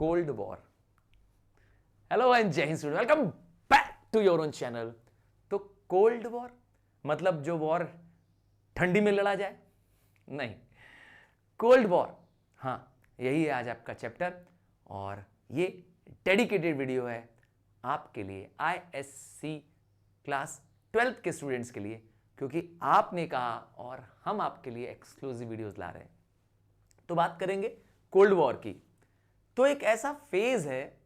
Cold war. Hello and Jai Hind student, welcome back to your own channel. तो cold war मतलब जो war ठंडी में लड़ा जाए, नहीं, कोल्ड वॉर, हाँ यही है आज आपका चैप्टर। और ये डेडिकेटेड वीडियो है आपके लिए, आईएससी क्लास 12th के स्टूडेंट्स के लिए, क्योंकि आपने कहा और हम आपके लिए एक्सक्लूसिव वीडियोस ला रहे हैं। तो बात करेंगे कोल्ड वॉर की। तो एक ऐसा फेज है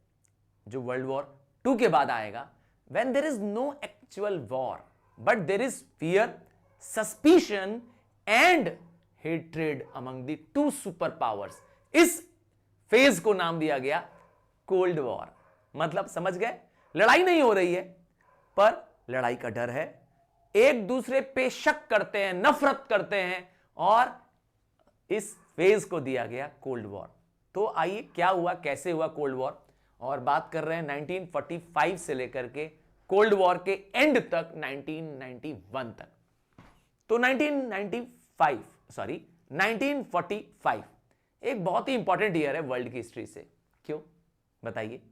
जो वर्ल्ड वॉर 2 के बाद आएगा, when there is no actual war but there is fear, suspicion and hatred among the two super powers. इस फेज को नाम दिया गया कोल्ड वॉर। मतलब समझ गए, लड़ाई नहीं हो रही है पर लड़ाई का डर है, एक दूसरे पे शक करते हैं, नफरत करते हैं, और इस फेज को दिया गया कोल्ड वॉर। तो आइए क्या हुआ, कैसे हुआ कोल्ड वॉर, और बात कर रहे हैं 1945 से लेकर के कोल्ड वॉर के एंड तक 1991 तक। तो 1945 एक बहुत ही इंपॉर्टेंट ईयर है वर्ल्ड की हिस्ट्री से। क्यों बताइए?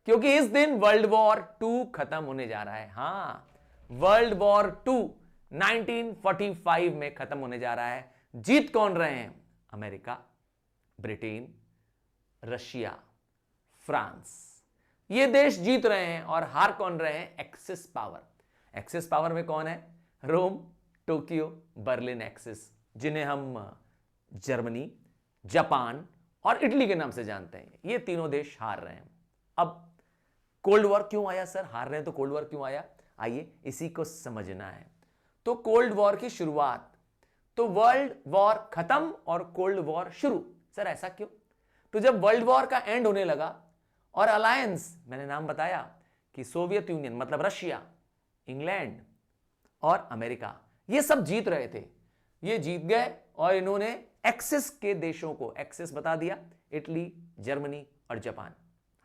क्योंकि इस दिन वर्ल्ड वॉर 2 खत्म होने जा रहा है। हां, वर्ल्ड वॉर 2 1945 में खत्म होने जा रहा है। जीत कौन रहे हैं? अमेरिका, ब्रिटेन, रशिया, फ्रांस, ये देश जीत रहे हैं। और हार कौन रहे हैं? Axis power. एक्सिस पावर में कौन है? रोम, टोक्यो, बर्लिन एक्सिस, जिन्हें हम जर्मनी, जापान और इटली के नाम से जानते हैं। ये तीनों देश हार रहे हैं। अब कोल्ड वॉर क्यों आया सर? हार रहे हैं तो कोल्ड वॉर क्यों आया? आइए इसी को समझना है। तो कोल्ड वॉर की शुरुआत, तो वर्ल्ड वॉर खत्म और कोल्ड वॉर शुरू। सर ऐसा क्यों? तो जब वर्ल्ड वॉर का एंड होने लगा और अलायंस, मैंने नाम बताया कि सोवियत यूनियन मतलब रशिया, इंग्लैंड और अमेरिका, ये सब जीत रहे थे। ये जीत गए और इन्होंने एक्सिस के देशों को, एक्सिस बता दिया, इटली, जर्मनी और जापान,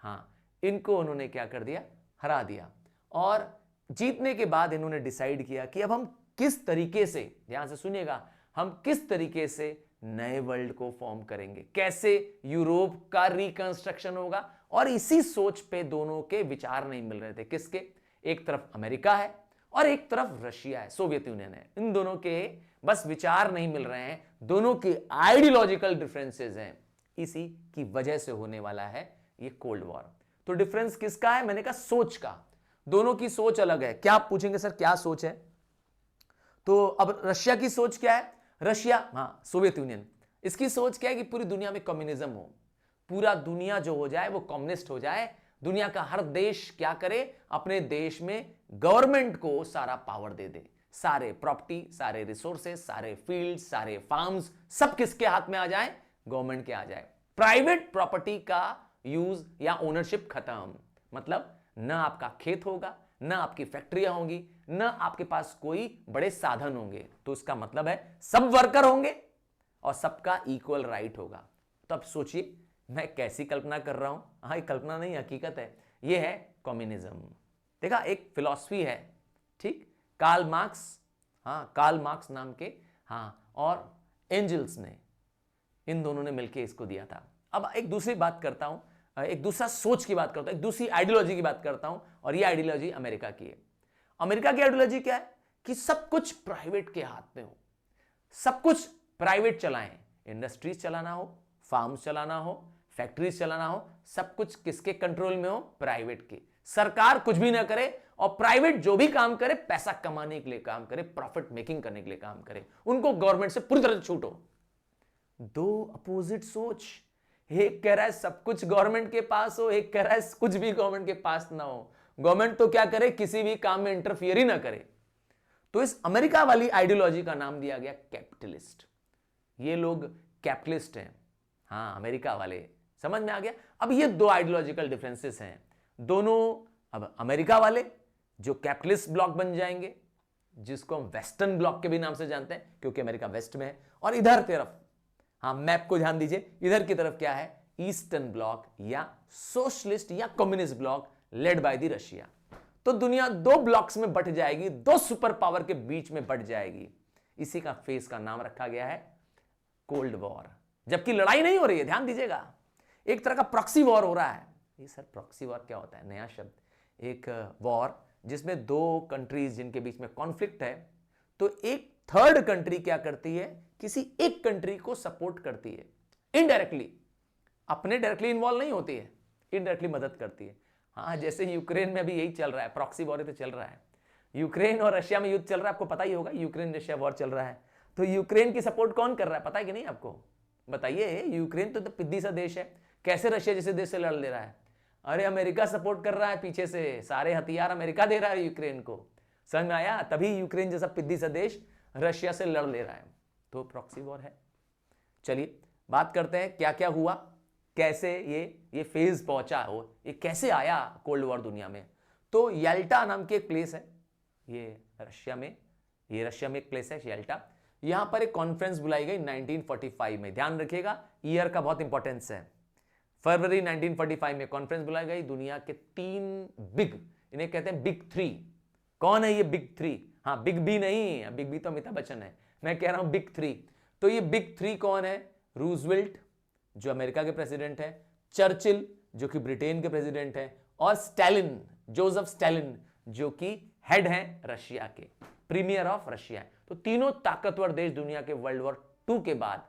हां, इनको उन्होंने क्या कर दिया? हरा दिया। और जीतने के बाद इन्होंने डिसाइड किया कि अब हम किस तरीके से, ध्यान से सुनिएगा, हम किस तरीके से नए वर्ल्ड को फॉर्म करेंगे, कैसे यूरोप का रिकंस्ट्रक्शन होगा। और इसी सोच पे दोनों के विचार नहीं मिल रहे थे। किसके? एक तरफ अमेरिका है और एक तरफ रशिया है, सोवियत यूनियन है। इन दोनों के बस विचार नहीं मिल रहे हैं, दोनों के आइडियोलॉजिकल डिफरेंसेस हैं। इसी की वजह से होने वाला है ये कोल्ड वॉर। तो डिफरेंस किसका है? मैंने कहा सोच का। दोनों की सोच अलग है। क्या आप पूछेंगे सर क्या सोच है? तो अब रशिया की सोच क्या है? रशिया, हां, सोवियत यूनियन, इसकी सोच क्या है कि पूरी दुनिया में कम्युनिज्म हो, पूरा दुनिया जो हो जाए वो कम्युनिस्ट हो जाए। दुनिया का हर देश क्या करे? अपने देश में गवर्नमेंट को सारा पावर दे दे, सारे प्रॉपर्टी, सारे रिसोर्सेज, सारे फील्ड, सारे फार्म्स, सब किसके हाथ में आ जाए? गवर्नमेंट के आ जाए। प्राइवेट प्रॉपर्टी का यूज या ओनरशिप खत्म। मतलब ना आपका खेत होगा, ना आपकी फैक्ट्रियां होंगी, ना आपके पास कोई बड़े साधन होंगे। तो इसका मतलब है सब वर्कर होंगे और सबका इक्वल राइट होगा। तो अब सोचिए मैं कैसी कल्पना कर रहा हूं। हाँ, ये कल्पना नहीं, हकीकत है। ये है कम्युनिज्म। देखा, एक फिलॉसफी है, ठीक, कार्ल मार्क्स, हाँ, कार्ल मार्क्स नाम के, हाँ, और एंजल्स ने, इन दोनों ने मिलकर इसको दिया था। अब एक दूसरी बात करता हूं, एक दूसरा सोच की बात करता हूं, एक दूसरी आइडियोलॉजी की बात करता हूं, और ये आइडियोलॉजी अमेरिका की है। अमेरिका की आइडियोलॉजी क्या है? कि सब कुछ प्राइवेट के हाथ में हो, सब कुछ प्राइवेट चलाएं, इंडस्ट्रीज चलाना हो, फार्म्स चलाना हो, फैक्ट्रीज चलाना हो, सब कुछ किसके कंट्रोल में हो? प्राइवेट के। सरकार कुछ भी ना करे और प्राइवेट जो भी काम करे पैसा कमाने के लिए काम करे, प्रॉफिट मेकिंग करने के लिए काम करे, उनको गवर्नमेंट से पूरी तरह छूट हो। दो अपोजिट सोच। एक कह रहा है सब कुछ गवर्नमेंट के पास हो, एक कह रहा है कुछ भी गवर्नमेंट के पास ना हो। गवर्नमेंट तो क्या करे? किसी भी काम में इंटरफियर ही ना करे। तो इस अमेरिका वाली आइडियोलॉजी का नाम दिया गया कैपिटलिस्ट। ये लोग कैपिटलिस्ट हैं, हां, अमेरिका वाले। समझ में आ गया? अब ये दो आइडियोलॉजिकल डिफरेंसेस हैं दोनों। अब अमेरिका वाले जो कैपिटलिस्ट ब्लॉक बन जाएंगे, जिसको हम वेस्टर्न ब्लॉक के भी नाम से जानते हैं क्योंकि अमेरिका वेस्ट में है, और इधर तरफ, हाँ, मैप को ध्यान दीजिए, इधर की तरफ क्या है? ईस्टर्न ब्लॉक या सोशलिस्ट या communist bloc led by the Russia. तो दुनिया दो ब्लॉक्स में बट जाएगी, दो सुपर पावर के बीच में बट जाएगी। इसी का फेस का नाम रखा गया है कोल्ड वॉर। जबकि लड़ाई नहीं हो रही है, ध्यान दीजिएगा, एक तरह का प्रॉक्सी वॉर हो रहा है। ये सर प्रॉक्सी वॉर क्या होता है? नया शब्द, एक वॉर जिसमें दो कंट्रीज जिनके बीच में कॉन्फ्लिक्ट है, तो एक थर्ड कंट्री क्या करती है, किसी एक कंट्री को सपोर्ट करती है इनडायरेक्टली, अपने डायरेक्टली इन्वॉल्व नहीं होती है, इनडायरेक्टली मदद करती है। हाँ, जैसे यूक्रेन में अभी यही चल रहा है, प्रॉक्सी वॉर तो चल रहा है, यूक्रेन और रशिया में युद्ध चल रहा है, आपको पता ही होगा, यूक्रेन रशिया वॉर चल रहा है। तो यूक्रेन की सपोर्ट कौन कर रहा है, पता है कि नहीं आपको? बताइए। यूक्रेन तो पिद्दी सा देश है, कैसे रशिया जैसे देश से लड़ ले रहा है? अरे अमेरिका सपोर्ट कर रहा है पीछे से, सारे हथियार अमेरिका दे रहा है यूक्रेन को, समझ में आया? तभी यूक्रेन जैसा पिद्दी सा देश रशिया से लड़ ले रहा है, तो प्रॉक्सी वॉर है। चलिए बात करते हैं क्या क्या हुआ, कैसे ये फेज पहुंचा हो, ये कैसे आया कोल्ड वॉर दुनिया में। तो याल्टा नाम की एक प्लेस है, ये रशिया में एक प्लेस है याल्टा। यहां पर एक कॉन्फ्रेंस बुलाई गई 1945 में, ध्यान रखिएगा ईयर का बहुत इंपॉर्टेंस है। फरवरी 1945 में कॉन्फ्रेंस बुलाई गई, दुनिया के 3 बिग, इन्हें कहते हैं बिग 3। कौन है ये बिग 3? हाँ, बिग बी नहीं, बिग बी तो अमिताभ बच्चन है, मैं कह रहा हूं बिग 3। तो ये बिग 3 कौन है? रूजवेल्ट जो अमेरिका के प्रेसिडेंट है, चर्चिल जो कि ब्रिटेन के प्रेसिडेंट है, और स्टालिन, जोसेफ स्टालिन जो कि हेड हैं रशिया के, प्रीमियर ऑफ रशिया। तो तीनों ताकतवर देश दुनिया के वर्ल्ड वॉर 2 के बाद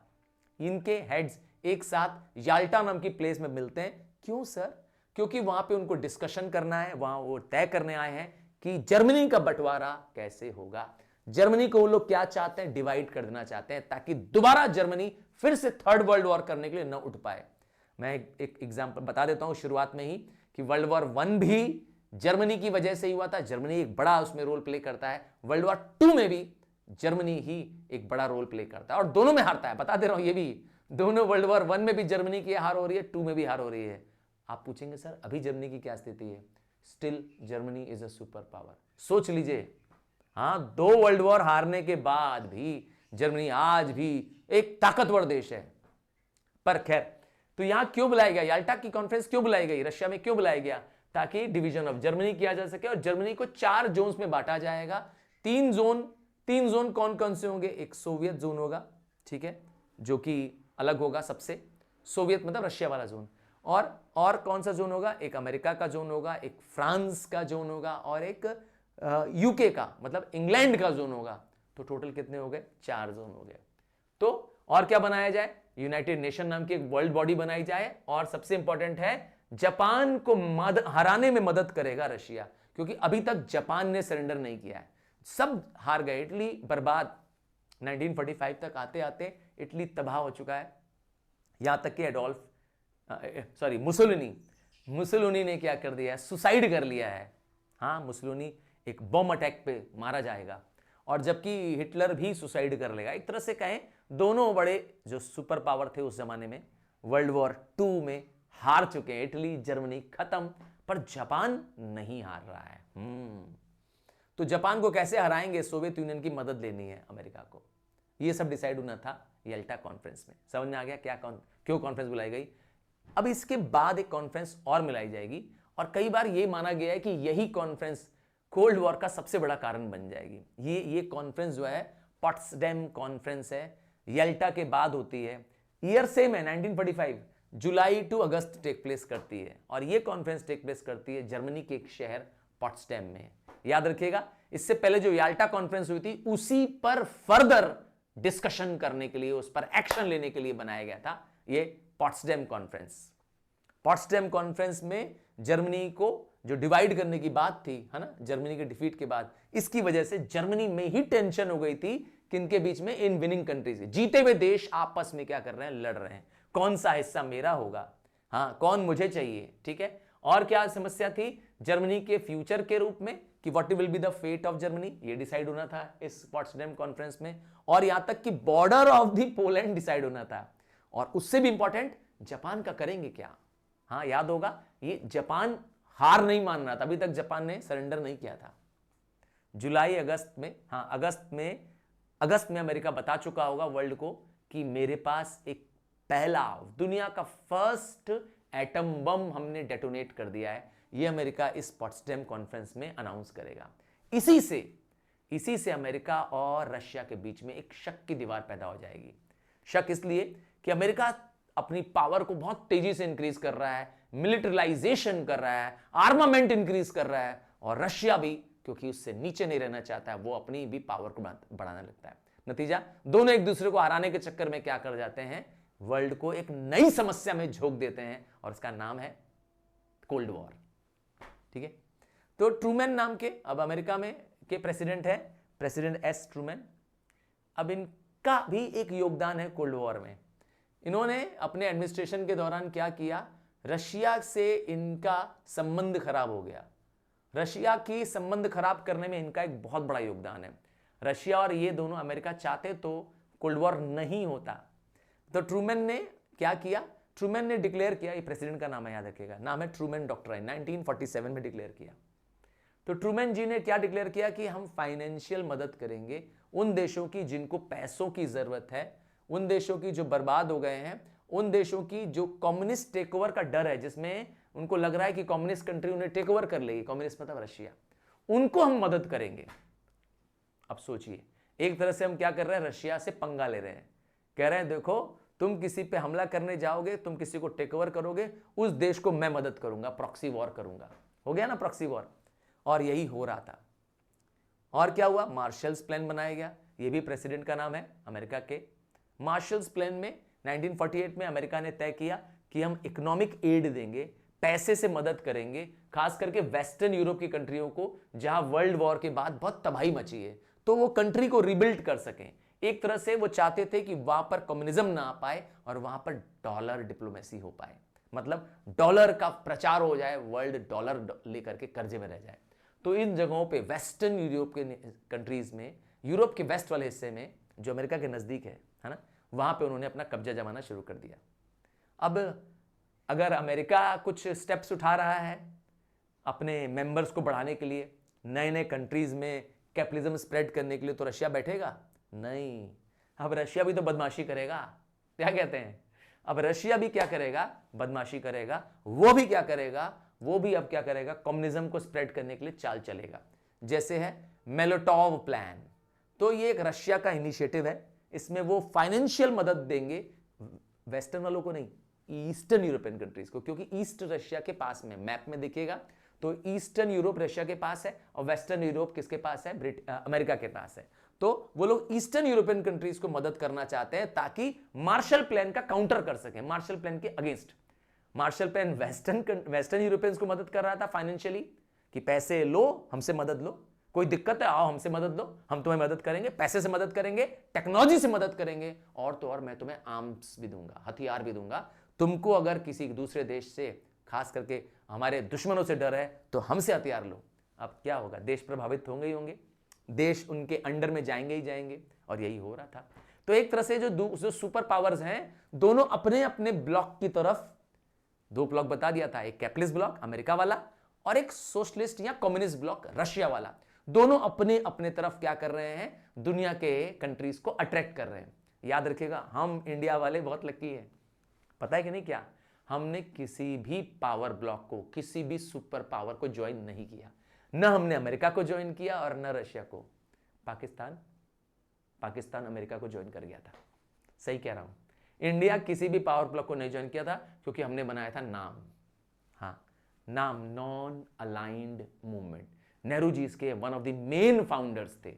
इनके हेड्स एक साथ याल्टा नाम की प्लेस में मिलते हैं। क्यों सर? क्योंकि वहां पे उनको डिस्कशन करना है, वहां वो तय करने आए हैं कि जर्मनी का बंटवारा कैसे होगा। जर्मनी को वो लोग क्या चाहते हैं? डिवाइड कर देना चाहते हैं, ताकि दोबारा जर्मनी फिर से थर्ड वर्ल्ड वॉर करने के लिए न उठ पाए। मैं एक एग्जांपल बता देता हूं शुरुआत में ही कि वर्ल्ड वॉर 1 भी जर्मनी की वजह से ही हुआ था, जर्मनी एक बड़ा उसमें रोल प्ले करता है। वर्ल्ड वॉर 2 में भी जर्मनी ही एक बड़ा रोल प्ले करता है और दोनों में हारता है, बता दे रहा हूं। ये भी दोनों, वर्ल्ड वॉर 1 में भी जर्मनी की हार हो रही है, 2 में भी हार हो रही है। आप पूछेंगे सर अभी जर्मनी की क्या स्थिति है? Still Germany is a super power. सोच लीजिए, हाँ, 2 वर्ल्ड वॉर हारने के बाद भी जर्मनी आज भी एक ताकतवर देश है। पर खैर, तो यहां क्यों बुलाया गया, याल्टा की कॉन्फ्रेंस क्यों बुलाई गई, रशिया में क्यों बुलाया गया? ताकि डिवीजन ऑफ जर्मनी किया जा सके और जर्मनी को 4 जोन्स में बांटा जाएगा। 3 जोन कौन कौन से होंगे? एक सोवियत जोन होगा, ठीक है, जो कि अलग होगा सबसे, सोवियत मतलब रशिया वाला जोन। और कौन सा जोन होगा? एक अमेरिका का जोन होगा, एक फ्रांस का जोन होगा और एक यूके का मतलब इंग्लैंड का जोन होगा। तो टोटल कितने हो गए? 4 जोन हो गए। तो और क्या बनाया जाए? यूनाइटेड नेशन नाम की एक वर्ल्ड बॉडी बनाई जाए, और सबसे इंपॉर्टेंट है जापान को हराने में मदद करेगा रशिया, क्योंकि अभी तक जापान ने सरेंडर नहीं किया है, सब हार गए, इटली बर्बाद। 1945 तक आते आते इटली तबाह हो चुका है, यहां तक कि मुसोलिनी ने क्या कर दिया है? सुसाइड कर लिया है। हाँ, मुसोलिनी एक बम अटैक पे मारा जाएगा, और जबकि हिटलर भी सुसाइड कर लेगा। एक तरह से कहें, दोनों बड़े जो सुपर पावर थे उस जमाने में वर्ल्ड वॉर 2 में हार चुके हैं। इटली जर्मनी खत्म, पर जापान नहीं हार रहा है। तो जापान को कैसे हराएंगे? सोवियत यूनियन की मदद लेनी है अमेरिका को। यह सब डिसाइड होना था याल्टा कॉन्फ्रेंस में। समझ में आ गया क्यों कॉन्फ्रेंस बुलाई गई? अब इसके बाद एक कॉन्फ्रेंस और मिलाई जाएगी, और कई बार यह माना गया है कि यही कॉन्फ्रेंस कोल्ड वॉर का सबसे बड़ा कारण बन जाएगी। ये कॉन्फ्रेंस जो है पोट्सडैम कॉन्फ्रेंस है, याल्टा के बाद होती है। ईयर सेम है 1945, जुलाई टू अगस्त टेक प्लेस करती है, और ये कॉन्फ्रेंस टेक प्लेस करती है जर्मनी के एक शहर पोट्सडैम में। याद रखिएगा, इससे पहले जो याल्टा कॉन्फ्रेंस हुई थी उसी पर फर्दर डिस्कशन करने के लिए, उस पर एक्शन लेने के लिए बनाया गया था ये पोट्सडैम कॉन्फ्रेंस। पोट्सडैम कॉन्फ्रेंस में जर्मनी को जो डिवाइड करने की बात थी, है ना, जर्मनी के डिफीट के बाद, इसकी वजह से जर्मनी में ही टेंशन हो गई थी किनके बीच में? इन विनिंग कंट्रीज, जीते हुए देश आपस में क्या कर रहे हैं? लड़ रहे हैं, कौन सा हिस्सा मेरा होगा, हाँ, कौन मुझे चाहिए, ठीक है। और क्या समस्या थी जर्मनी के फ्यूचर के रूप में, कि what will be the fate of Germany, ये डिसाइड होना था इस पोट्सडैम कॉन्फ्रेंस में। और यहां तक कि border of the Poland decide होना था, और उससे भी इंपॉर्टेंट जापान का करेंगे क्या। हाँ, याद होगा, ये जापान हार नहीं मान रहा था, अभी तक जापान ने सरेंडर नहीं किया था। जुलाई अगस्त में, हाँ, अगस्त में अमेरिका बता चुका होगा वर्ल्ड को कि मेरे पास एक पहला, दुनिया का फर्स्ट एटम बम हमने डेटोनेट कर दिया है। यह अमेरिका इस पोट्सडैम कॉन्फ्रेंस में अनाउंस करेगा। इसी से अमेरिका और रशिया के बीच में एक शक की दीवार पैदा हो जाएगी। शक इसलिए कि अमेरिका अपनी पावर को बहुत तेजी से इंक्रीज कर रहा है, मिलिटराइजेशन कर रहा है, आर्मामेंट इंक्रीज कर रहा है, और रशिया भी क्योंकि उससे नीचे नहीं रहना चाहता है, वो अपनी भी पावर को बढ़ाने लगता है। नतीजा, दोनों एक दूसरे को हराने के चक्कर में क्या कर जाते हैं, वर्ल्ड को एक नई समस्या में झोंक देते हैं, और उसका नाम है कोल्ड वॉर। ठीक है, तो ट्रूमैन नाम के अब अमेरिका में के प्रेसिडेंट है, प्रेसिडेंट एस ट्रूमैन। अब इनका भी एक योगदान है कोल्ड वॉर में। इन्होंने अपने एडमिनिस्ट्रेशन के दौरान क्या किया, रशिया से इनका संबंध खराब हो गया। रशिया की संबंध खराब करने में इनका एक बहुत बड़ा योगदान है। रशिया और ये दोनों, अमेरिका चाहते तो कोल्ड वॉर नहीं होता। तो ट्रूमैन ने क्या किया, ट्रूमैन ने डिक्लेयर किया, ये प्रेसिडेंट का नाम है, याद रखिएगा, नाम है ट्रूमैन डॉक्ट्राइन, 1947 में डिक्लेयर किया। तो ट्रूमैन जी ने क्या डिक्लेयर किया कि हम फाइनेंशियल मदद करेंगे उन देशों की जिनको पैसों की जरूरत है, उन देशों की जो बर्बाद हो गए हैं, उन देशों की जो कम्युनिस्ट टेक ओवर का डर है, जिसमें उनको लग रहा है कि कम्युनिस्ट कंट्री उन्हें टेक ओवर कर लेगी, कम्युनिस्ट मतलब रशिया, उनको हम मदद करेंगे। अब सोचिए, एक तरह से हम क्या कर रहे हैं, रशिया से पंगा ले रहे हैं, कह रहे हैं देखो तुम किसी पे हमला करने जाओगे, तुम किसी को टेक ओवर करोगे, उस देश को मैं मदद करूंगा, प्रॉक्सी वॉर करूंगा। हो गया ना प्रॉक्सी वॉर, और यही हो रहा था। और क्या हुआ, मार्शल्स प्लान बनाया गया, ये भी प्रेसिडेंट का नाम है अमेरिका के। मार्शल्स प्लान में 1948 में अमेरिका ने तय किया कि हम इकोनॉमिक एड देंगे, पैसे से मदद करेंगे, खास करके वेस्टर्न यूरोप की कंट्रियों को, जहां वर्ल्ड वॉर के बाद बहुत तबाही मची है, तो वो कंट्री को रिबिल्ड कर सकें। एक तरह से वो चाहते थे कि वहां पर कम्युनिज्म ना आ पाए और वहां पर डॉलर डिप्लोमेसी हो पाए, मतलब डॉलर का प्रचार हो जाए, वर्ल्ड डॉलर लेकर के कर्जे में रह जाए। तो इन जगहों पे वेस्टर्न यूरोप के कंट्रीज में, यूरोप के वेस्ट वाले हिस्से में जो अमेरिका के नजदीक है ना, वहां पे उन्होंने अपना कब्जा जमाना शुरू कर दिया। अब अगर अमेरिका कुछ स्टेप्स उठा रहा है अपने मेंबर्स को बढ़ाने के लिए, नए नए कंट्रीज में कैपिटलिज्म स्प्रेड करने के लिए, तो रशिया बैठेगा नहीं। अब रशिया भी तो बदमाशी करेगा, क्या कहते हैं, अब रशिया भी क्या करेगा, बदमाशी करेगा। वो भी क्या करेगा, वो भी अब क्या करेगा, कम्युनिज्म को स्प्रेड करने के लिए चाल चलेगा, जैसे है मोलोटोव प्लान। तो ये एक रशिया का इनिशिएटिव है, इसमें वो फाइनेंशियल मदद देंगे वेस्टर्न वालों को नहीं, ईस्टर्न यूरोपियन कंट्रीज को, क्योंकि ईस्ट रशिया के पास में, मैप में देखिएगा तो ईस्टर्न यूरोप रशिया के पास है और वेस्टर्न यूरोप किसके पास है, अमेरिका के पास है। तो वो लोग ईस्टर्न यूरोपियन कंट्रीज को मदद करना चाहते हैं ताकि मार्शल प्लान का काउंटर कर सकें, मार्शल प्लान के against. Marshall plan western Europeans को मदद कर रहा था फाइनेंशियली, कि पैसे लो, हमसे मदद लो, कोई दिक्कत है आओ हमसे मदद लो, हम तुम्हें मदद करेंगे, पैसे से मदद करेंगे, टेक्नोलॉजी से मदद करेंगे, और तो और मैं तुम्हें आर्म्स भी दूंगा, हथियार भी दूंगा। तुमको अगर किसी दूसरे देश से, खास करके हमारे दुश्मनों से डर है, तो हमसे हथियार लो। अब क्या होगा, देश प्रभावित होंगे ही होंगे, देश उनके अंडर में जाएंगे ही जाएंगे, और यही हो रहा था। तो एक तरह से जो सुपर पावर्स हैं, दोनों अपने अपने ब्लॉक की तरफ, दो ब्लॉक बता दिया था, एक कैपिटलिस्ट ब्लॉक अमेरिका वाला और एक सोशलिस्ट या कम्युनिस्ट ब्लॉक रशिया वाला, दोनों अपने अपने तरफ क्या कर रहे हैं, दुनिया के कंट्रीज को अट्रैक्ट कर रहे हैं। याद रखिएगा, हम इंडिया वाले बहुत लकी हैं, पता है कि नहीं क्या, हमने किसी भी पावर ब्लॉक को, किसी भी सुपर पावर को ज्वाइन नहीं किया, न हमने अमेरिका को ज्वाइन किया और न रशिया को। पाकिस्तान अमेरिका को ज्वाइन कर गया था, सही कह रहा हूं। इंडिया किसी भी पावर ब्लॉक को नहीं ज्वाइन किया था, क्योंकि हमने बनाया था नाम, हाँ नाम, non aligned movement. Nehru ji इसके one of the main founders थे,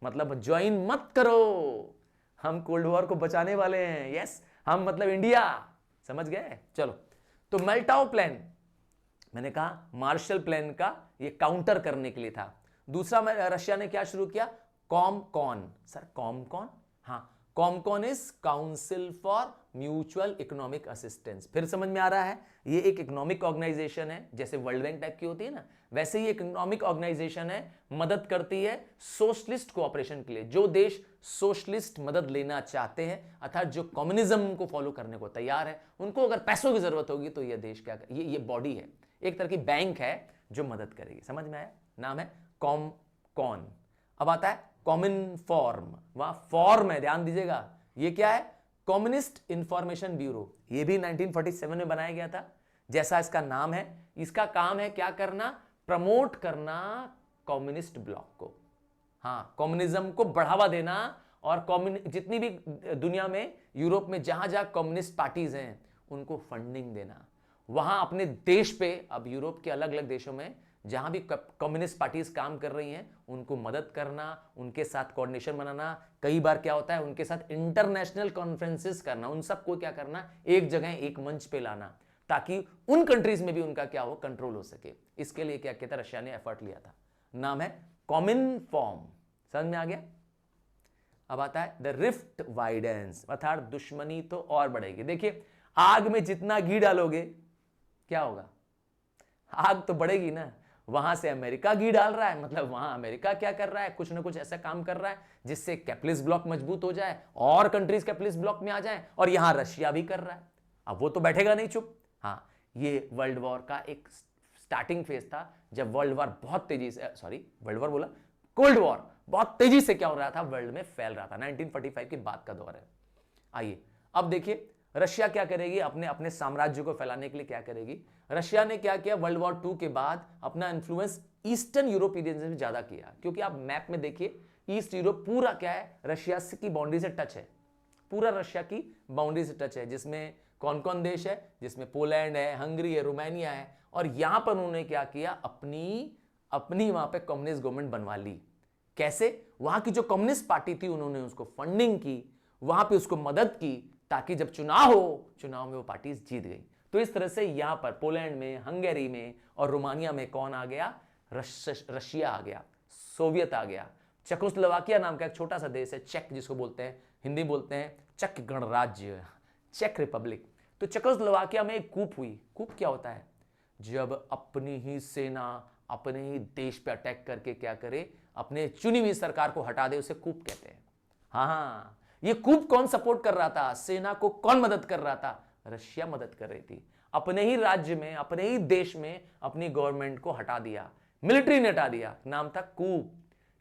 मतलब ज्वाइन मत करो, हम कोल्ड वॉर को बचाने वाले हैं, यस हम मतलब इंडिया, समझ गए। चलो, तो मोलोटोव प्लान, मैंने कहा मार्शल प्लान का ये काउंटर करने के लिए था। दूसरा रशिया ने क्या शुरू किया, कॉमकॉन। सर कॉमकॉन, हाँ Comecon is council for mutual economic assistance. फिर समझ में आ रहा है, ये एक इकोनॉमिक ऑर्गेनाइजेशन है, जैसे वर्ल्ड बैंक टाइप की होती है ना, वैसे ही इकोनॉमिक ऑर्गेनाइजेशन है, मदद करती है सोशलिस्ट कोऑपरेशन के लिए। जो देश सोशलिस्ट मदद लेना चाहते हैं, अर्थात जो कम्युनिज्म को फॉलो करने को तैयार है, उनको अगर पैसों की जरूरत होगी तो यह देश क्या, ये बॉडी है, एक तरह की बैंक है जो मदद करेगी। समझ में आया, नाम है कॉमकॉन। अब आता है कॉमन फॉर्म, वहां फॉर्म है, ध्यान दीजिएगा, ये क्या है, कम्युनिस्ट इंफॉर्मेशन ब्यूरो। ये भी 1947 में बनाया गया था, जैसा इसका नाम है। इसका काम है क्या करना, प्रमोट करना कम्युनिस्ट ब्लॉक को, हाँ कम्युनिज्म को बढ़ावा देना और जितनी भी दुनिया में, यूरोप में जहां जहां कम्युनिस्ट पार्टीज हैं उनको फंडिंग देना। वहां अपने देश पे, अब यूरोप के अलग अलग देशों में जहां भी कम्युनिस्ट पार्टीज काम कर रही हैं उनको मदद करना, उनके साथ कोऑर्डिनेशन बनाना, कई बार क्या होता है उनके साथ इंटरनेशनल कॉन्फ्रेंसेस करना, उन सबको क्या करना, एक जगह एक मंच पे लाना, ताकि उन कंट्रीज में भी उनका क्या हो, कंट्रोल हो सके। इसके लिए क्या किया था, रशिया ने एफर्ट लिया था, नाम है कॉमिनफॉर्म। समझ में आ गया? अब आता है द रिफ्ट वाइडेंस, अर्थात दुश्मनी तो और बढ़ेगी। देखिए आग में जितना घी डालोगे क्या होगा, आग तो बढ़ेगी ना। वहां से अमेरिका घी डाल रहा है, मतलब वहां अमेरिका क्या कर रहा है, कुछ ना कुछ ऐसा काम कर रहा है जिससे कैपिटलिस्ट ब्लॉक मजबूत हो जाए और कंट्रीज कैपिटलिस्ट ब्लॉक में आ जाए, और यहां रशिया भी कर रहा है। अब वो तो बैठेगा नहीं चुप। हाँ, ये वर्ल्ड वॉर का एक स्टार्टिंग फेज था, जब वर्ल्ड वॉर बहुत तेजी से, सॉरी वर्ल्ड वॉर बोला, कोल्ड वॉर बहुत तेजी से क्या हो रहा था, वर्ल्ड में फैल रहा था। 1945 के बाद का दौर है। आइए अब देखिए रशिया क्या करेगी, अपने अपने साम्राज्य को फैलाने के लिए क्या करेगी। रशिया ने क्या किया, वर्ल्ड वॉर 2 के बाद अपना इन्फ्लुएंस ईस्टर्न यूरोप रीजन से ज्यादा किया, क्योंकि आप मैप में देखिए ईस्ट यूरोप पूरा क्या है, रशिया की बाउंड्री से टच है, पूरा रशिया की बाउंड्री से टच है, जिसमें कौन कौन देश है, जिसमें पोलैंड है, हंगरी है, रोमानिया है। और यहां पर उन्होंने क्या किया, अपनी वहां पे कम्युनिस्ट गवर्नमेंट बनवा ली। कैसे, वहां की जो कम्युनिस्ट पार्टी थी उन्होंने उसको फंडिंग की, वहां पे उसको मदद की, ताकि जब चुनाव हो, चुनाव में वो पार्टी जीत गई। तो इस तरह से यहां पर पोलैंड में, हंगेरी में और रोमानिया में कौन आ गया, रशिया आ गया, सोवियत आ गया। चेकोस्लोवाकिया नाम का एक छोटा सा देश है, चेक जिसको बोलते हैं, हिंदी बोलते हैं चेक गणराज्य, चेक रिपब्लिक। तो चेकोस्लोवाकिया में एक कूप हुई। कूप क्या होता है, जब अपनी ही सेना अपने ही देश पे अटैक करके क्या करे, अपने चुनी हुई सरकार को हटा दे, उसे कूप कहते हैं। हाँ, ये कूप कौन सपोर्ट कर रहा था, सेना को कौन मदद कर रहा था, रशिया मदद कर रही थी। अपने ही राज्य में, अपने ही देश में अपनी गवर्नमेंट को हटा दिया, मिलिट्री ने हटा दिया, नाम था कूप।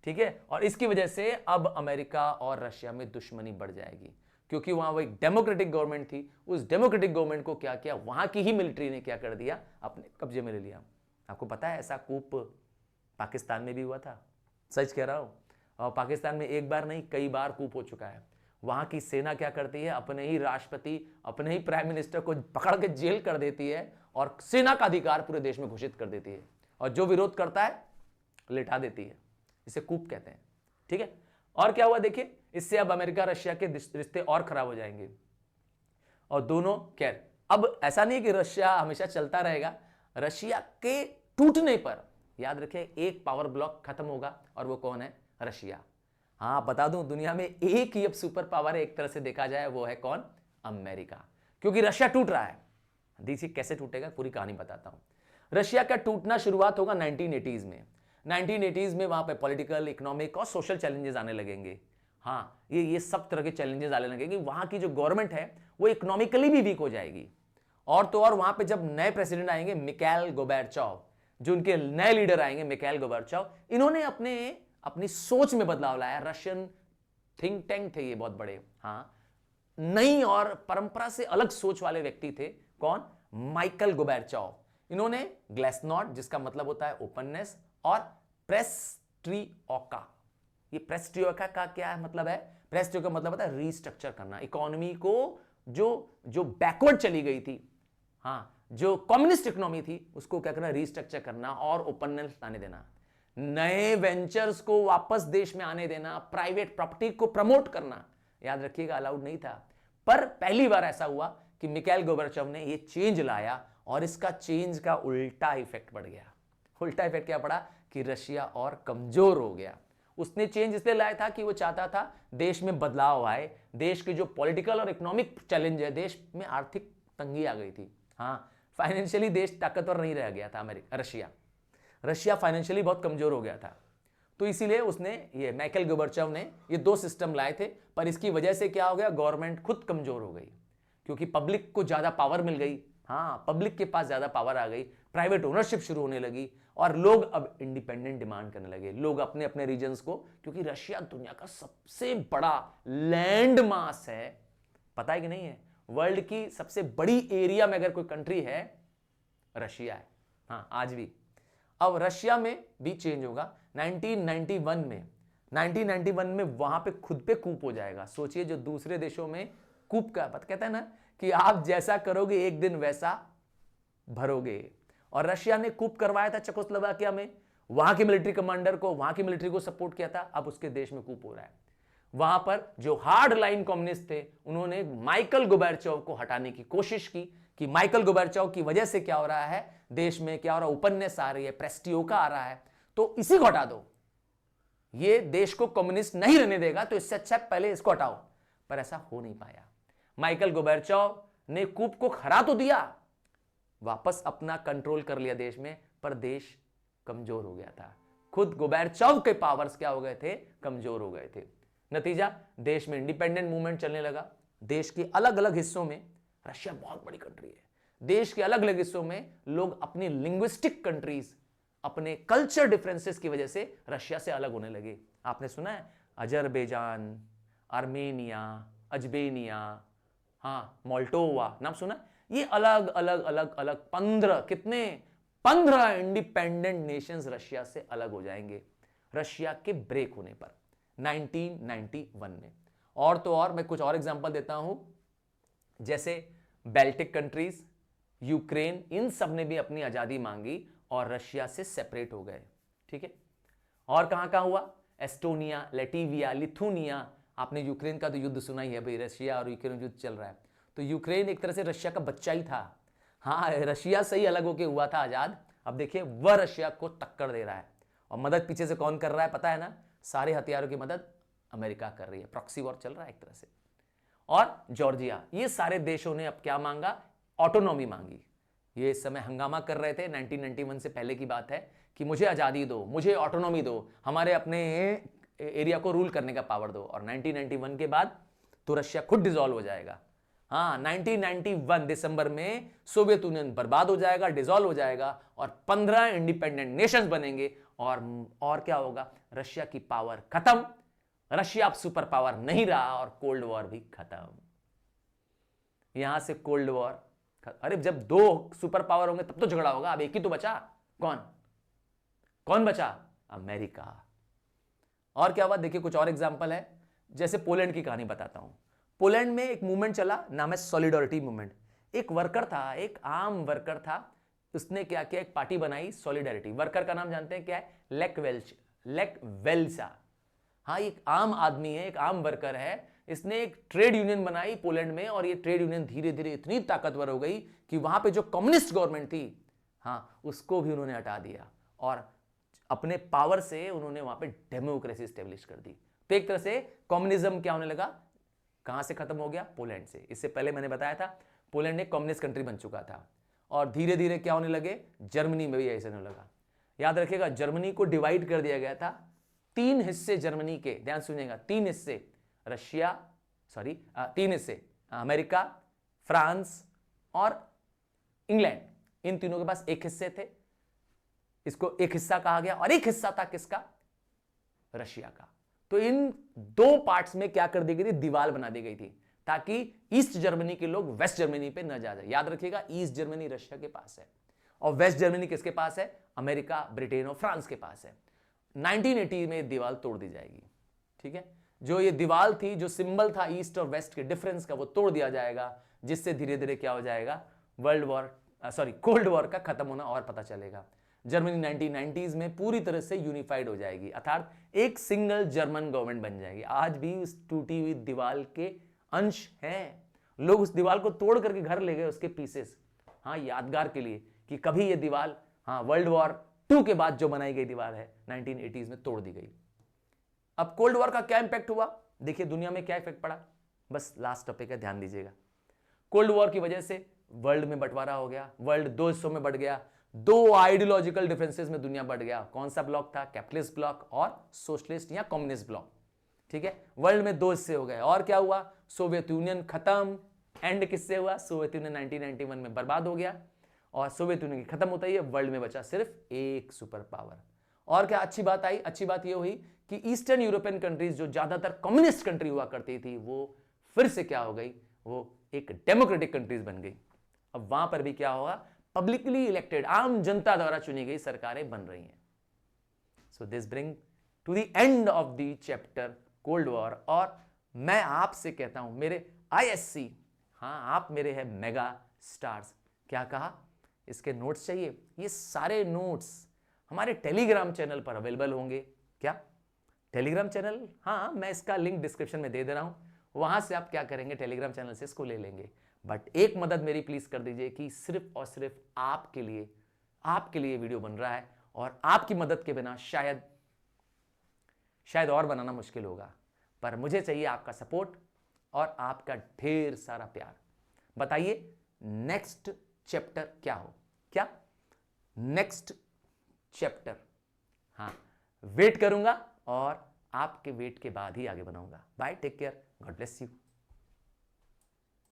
ठीक है, और इसकी वजह से अब अमेरिका और रशिया में दुश्मनी बढ़ जाएगी, क्योंकि वहां वो एक डेमोक्रेटिक गवर्नमेंट थी। उस डेमोक्रेटिक गवर्नमेंट को क्या किया, वहां की ही मिलिट्री ने क्या कर दिया, अपने कब्जे में ले लिया। आपको पता है ऐसा कूप पाकिस्तान में भी हुआ था, सच कह रहा हूं। और पाकिस्तान में एक बार नहीं कई बार कूप हो चुका है। वहां की सेना क्या करती है, अपने ही राष्ट्रपति, अपने ही प्राइम मिनिस्टर को पकड़ के जेल कर देती है और सेना का अधिकार पूरे देश में घोषित कर देती है, और जो विरोध करता है लिटा देती है। इसे कूप कहते हैं। ठीक है, और क्या हुआ देखिए, इससे अब अमेरिका रशिया के रिश्ते और खराब हो जाएंगे। और दोनों खैर, अब ऐसा नहीं कि रशिया हमेशा चलता रहेगा। रशिया के टूटने पर याद रखें एक पावर ब्लॉक खत्म होगा, और वो कौन है, रशिया। हाँ बता दूं, दुनिया में एक ही अब सुपर पावर है एक तरह से देखा जाए, वो है कौन, अमेरिका। क्योंकि रशिया टूट रहा है। देखिए कैसे टूटेगा, पूरी कहानी बताता हूं। रशिया का टूटना शुरुआत होगा 1980s में। 1980s में वहां पे पॉलिटिकल, इकोनॉमिक और सोशल चैलेंजेस आने लगेंगे। हाँ, ये सब तरह के चैलेंजेस आने लगेंगे। वहां की जो गवर्नमेंट है वो इकोनॉमिकली भी वीक हो जाएगी। और तो और वहां पे जब नए प्रेसिडेंट आएंगे, मिखाइल गोर्बाचोव, जो उनके नए लीडर आएंगे, मिखाइल गोर्बाचोव, इन्होंने अपनी सोच में बदलाव लाया। रशियन थिंक टैंक थे ये बहुत बड़े, हाँ, नई और परंपरा से अलग सोच वाले व्यक्ति थे। कौन, माइकल गोर्बाचोव। इन्होंने ग्लासनोस्ट, जिसका मतलब होता है ओपननेस, और पेरेस्ट्रोइका। ये पेरेस्ट्रोइका का क्या मतलब है, पेरेस्ट्रोइका का मतलब होता है रीस्ट्रक्चर करना इकोनॉमी को, जो बैकवर्ड चली गई थी, हाँ, जो कम्युनिस्ट इकोनॉमी थी उसको क्या करना, रीस्ट्रक्चर करना और ओपननेस लाने देना, नए वेंचर्स को वापस देश में आने देना, प्राइवेट प्रॉपर्टी को प्रमोट करना। याद रखिएगा अलाउड नहीं था, पर पहली बार ऐसा हुआ कि मिखाइल गोर्बाचोव ने ये चेंज लाया, और इसका चेंज का उल्टा इफेक्ट पड़ गया। उल्टा इफेक्ट क्या पड़ा कि रशिया और कमजोर हो गया। उसने चेंज इसलिए लाया था कि वो चाहता था देश में बदलाव आए, देश के जो पॉलिटिकल और इकोनॉमिक चैलेंज है, देश में आर्थिक तंगी आ गई थी, हाँ, फाइनेंशियली देश ताकतवर नहीं रह गया था रशिया फाइनेंशियली बहुत कमजोर हो गया था। तो इसीलिए उसने, ये माइकल गोर्बाचोव ने ये दो सिस्टम लाए थे। पर इसकी वजह से क्या हो गया, गवर्नमेंट खुद कमजोर हो गई, क्योंकि पब्लिक को ज्यादा पावर मिल गई। हाँ, पब्लिक के पास ज्यादा पावर आ गई, प्राइवेट ओनरशिप शुरू होने लगी, और लोग अब इंडिपेंडेंट डिमांड करने लगे, लोग अपने अपने रीजन्स को, क्योंकि रशिया दुनिया का सबसे बड़ा लैंड मास है, पता है कि नहीं है, वर्ल्ड की सबसे बड़ी एरिया में अगर कोई कंट्री है, रशिया है। हाँ, आज भी। अब रशिया में भी चेंज होगा 1991 में। 1991 में वहां पे खुद पे कूप हो जाएगा। सोचिए, जो दूसरे देशों में कूप का पता कहता है ना कि आप जैसा करोगे एक दिन वैसा भरोगे, और रशिया ने कूप करवाया था चेकोस्लोवाकिया में, वहां के मिलिट्री कमांडर को, वहां की मिलिट्री को सपोर्ट किया था। अब उसके देश में कूप हो रहा है। वहां पर जो हार्ड लाइन कम्युनिस्ट थे उन्होंने माइकल गोर्बाचेव को हटाने की कोशिश की कि माइकल गोर्बाचेव की वजह से क्या हो रहा है, देश में क्या हो रहा है, उपन्यास आ रही है, प्रेस्टियोका आ रहा है, तो इसी को हटा दो, ये देश को कम्युनिस्ट नहीं रहने देगा, तो इससे अच्छा पहले इसको हटाओ। पर ऐसा हो नहीं पाया। माइकल गोर्बाचेव ने कूप को हरा तो दिया, वापस अपना कंट्रोल कर लिया देश में, पर देश कमजोर हो गया था। खुद गोर्बाचेव के पावर्स क्या हो गए थे, कमजोर हो गए थे। नतीजा, देश में इंडिपेंडेंट मूवमेंट चलने लगा। देश के अलग अलग हिस्सों में, रशिया बहुत बड़ी कंट्री है, देश के अलग अलग हिस्सों में लोग अपनी लिंग्विस्टिक कंट्रीज, अपने कल्चर डिफरेंसेस की वजह से रशिया से अलग होने लगे। आपने सुना है अजरबैजान, आर्मेनिया, अजबेनिया, हाँ मोल्टोवा नाम सुना? ये अलग अलग अलग अलग 15 इंडिपेंडेंट नेशंस रशिया से अलग हो जाएंगे रशिया के ब्रेक होने पर 1991 में। और तो और मैं कुछ और एग्जांपल देता हूं, जैसे बेल्टिक कंट्रीज, यूक्रेन, इन सब ने भी अपनी आजादी मांगी और रशिया से सेपरेट हो गए। ठीक है, और कहां कहां हुआ? Estonia, Latvia, Lithuania. आपने यूक्रेन का तो युद्ध सुना ही है भाई, रशिया और यूक्रेन युद्ध चल रहा है, तो यूक्रेन एक तरह से रशिया का बच्चा ही था। हाँ, रशिया से ही अलग होके हुआ था आजाद। अब देखिए वह रशिया को टक्कर दे रहा है, और मदद पीछे से कौन कर रहा है पता है ना? सारे हथियारों की मदद अमेरिका कर रही है, प्रॉक्सी वॉर चल रहा है एक तरह से। और जॉर्जिया, ये सारे देशों ने अब क्या मांगा? ऑटोनॉमी मांगी। ये इस समय हंगामा कर रहे थे, 1991 से पहले की बात है, कि मुझे आजादी दो, मुझे ऑटोनॉमी दो, हमारे अपने एरिया को रूल करने का पावर दो। और 1991 के बाद तो रशिया खुद डिसॉल्व हो जाएगा। हाँ, 1991 दिसंबर में सोवियत यूनियन बर्बाद हो जाएगा, डिसॉल्व हो जाएगा, और 15 इंडिपेंडेंट नेशंस बनेंगे। और क्या होगा? रशिया की पावर खत्म, रशिया अब सुपर पावर नहीं रहा, और कोल्ड वॉर भी खत्म। यहां से कोल्ड वॉर, अरे जब दो सुपर पावर होंगे तब तो झगड़ा होगा, अब एक ही तो बचा। कौन बचा? अमेरिका। और क्या हुआ देखिए, कुछ और एग्जांपल है, जैसे पोलैंड की कहानी बताता हूं। पोलैंड में एक मूवमेंट चला, नाम है सॉलिडारिटी मूवमेंट। एक वर्कर था, एक आम वर्कर था, उसने क्या किया, एक पार्टी बनाई सॉलिडारिटी। वर्कर का नाम जानते हैं क्या है? लेक वेल्सा। हाँ, एक आम आदमी है, एक आम वर्कर है, इसने एक ट्रेड यूनियन बनाई पोलैंड में, और ये ट्रेड यूनियन धीरे धीरे इतनी ताकतवर हो गई कि वहां पे जो कम्युनिस्ट गवर्नमेंट थी, हाँ, उसको भी उन्होंने हटा दिया, और अपने पावर से उन्होंने वहां पे डेमोक्रेसी स्टेब्लिश कर दी। तो एक तरह से कम्युनिज्म क्या होने लगा? कहां से खत्म हो गया? पोलैंड से। इससे पहले मैंने बताया था पोलैंड एक कम्युनिस्ट कंट्री बन चुका था, और धीरे धीरे क्या होने लगे? जर्मनी में भी ऐसे होने लगा। याद रखिएगा, जर्मनी को डिवाइड कर दिया गया था, 3 हिस्से जर्मनी के, ध्यान सुनिएगा, 3 हिस्से रशिया, 3 हिस्से, अमेरिका, फ्रांस और इंग्लैंड, इन तीनों के पास एक हिस्से थे, इसको एक हिस्सा कहा गया, और एक हिस्सा था किसका? रशिया का। तो इन 2 पार्ट्स में क्या कर दी गई थी? दीवार बना दी गई थी, ताकि ईस्ट जर्मनी के लोग वेस्ट जर्मनी पे न जा जाए। याद रखिएगा, ईस्ट जर्मनी रशिया के पास है, और वेस्ट जर्मनी किसके पास है? अमेरिका, ब्रिटेन और फ्रांस के पास है। 1980 में दीवार तोड़ दी जाएगी। ठीक है, जो ये दीवार थी, जो सिंबल था ईस्ट और वेस्ट के डिफरेंस का, वो तोड़ दिया जाएगा, जिससे धीरे धीरे क्या हो जाएगा? कोल्ड वॉर का खत्म होना और पता चलेगा। जर्मनी 1990s में पूरी तरह से यूनिफाइड हो जाएगी, अर्थात एक सिंगल जर्मन गवर्नमेंट बन जाएगी। आज भी उस टूटी हुई दीवार के अंश हैं, लोग उस दीवार को तोड़ करके घर ले गए, उसके पीसेस, हाँ, यादगार के लिए कि कभी ये दीवार, हाँ, वर्ल्ड वॉर 2 के बाद जो बनाई गई दीवार है 1980s में तोड़ दी गई। अब कोल्ड वॉर का क्या इंपैक्ट हुआ? देखिए दुनिया में क्या इफेक्ट पड़ा, बस लास्ट टॉपिक है, ध्यान दीजिएगा। कोल्ड वॉर की वजह से वर्ल्ड में बंटवारा हो गया, वर्ल्ड 2 हिस्सों में बढ़ गया, 2 आइडियोलॉजिकल डिफरेंसेस में दुनिया बढ़ गया। कौन सा ब्लॉक था? कैपिटलिस्ट ब्लॉक और सोशलिस्ट या कम्युनिस्ट ब्लॉक। ठीक है, वर्ल्ड में 2 हिस्से हो गए। और क्या हुआ? सोवियत यूनियन खत्म। एंड किससे हुआ? सोवियत यूनियन 1991 में बर्बाद हो गया, और सोवियत यूनियन की खत्म होता ही है, वर्ल्ड में बचा सिर्फ एक सुपर पावर। और क्या अच्छी बात आई? अच्छी बात यह हुई कि ईस्टर्न यूरोपियन कंट्रीज, जो ज्यादातर कम्युनिस्ट कंट्री हुआ करती थी, वो फिर से क्या हो गई? वो एक डेमोक्रेटिक कंट्रीज बन गई। अब वहां पर भी क्या होगा? पब्लिकली इलेक्टेड, आम जनता द्वारा चुनी गई सरकारें बन रही हैं। So this bring to the end of the chapter cold war. और मैं आपसे कहता हूं मेरे आईएससी, हाँ आप मेरे हैं मेगा स्टार्स, क्या कहा, इसके नोट्स चाहिए? ये सारे नोट्स हमारे टेलीग्राम चैनल पर अवेलेबल होंगे। क्या टेलीग्राम चैनल? हाँ, मैं इसका लिंक डिस्क्रिप्शन में दे दे रहा हूं, वहां से आप क्या करेंगे, टेलीग्राम चैनल से इसको ले लेंगे। बट एक मदद मेरी प्लीज कर दीजिए कि सिर्फ और सिर्फ आपके लिए वीडियो बन रहा है, और आपकी मदद के बिना शायद और बनाना मुश्किल होगा। पर मुझे चाहिए आपका सपोर्ट और आपका ढेर सारा प्यार। बताइए नेक्स्ट चैप्टर क्या हो? क्या नेक्स्ट चैप्टर? हाँ, वेट करूंगा और आपके वेट के बाद ही आगे बनाऊंगा। Bye, take care, God bless you.